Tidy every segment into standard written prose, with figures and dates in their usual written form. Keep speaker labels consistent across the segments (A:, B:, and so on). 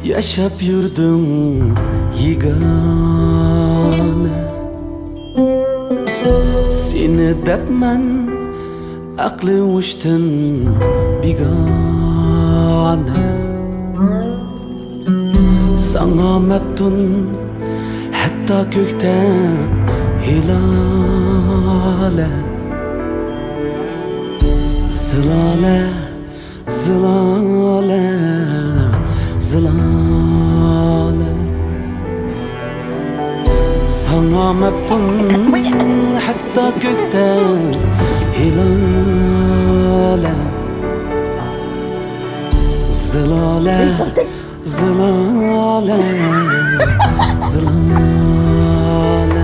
A: Yaşap yurdum yegane, seni depmen aklı uçtun bigane. Sana meptun hatta kökten hilale. Zilale, zilale, zilale. Sana meptun hatta kökten hilale. Zilale, zilale, zilale.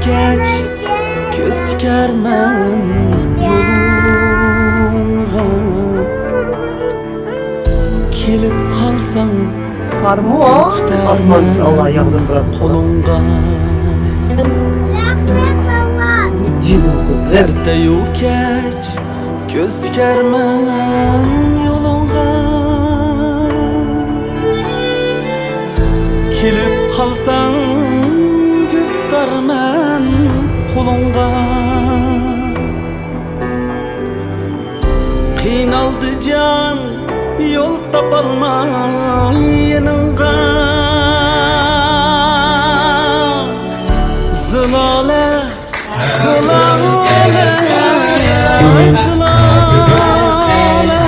A: Geç, göz dikermen yoluna. Kelip kalsan
B: Karmu o, asman Allah yağdım bırak
A: kolunga.
B: Cinim kız
A: Erte yok geç, göz dikermen yoluna. Kelip kalsan gül tutarmen kolunga. Qiynaldı can, yol tapalmay yanınga. Zilale, zilale, zilale.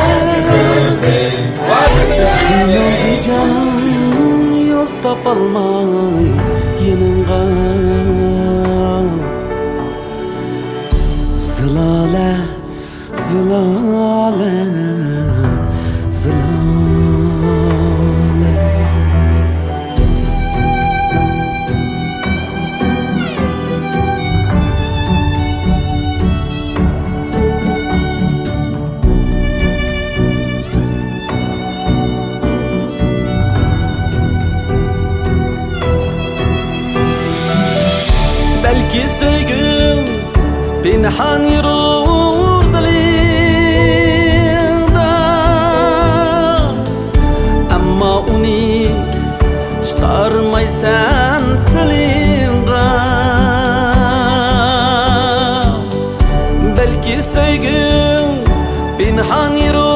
A: Qiynaldı can, yol tapalmay yanınga. Zilale, zilale, zilale. Belki sevgin pinhan yürür dilinde, amma onu çıkarmaysan tilinde. Belki sevgin pinhan yürür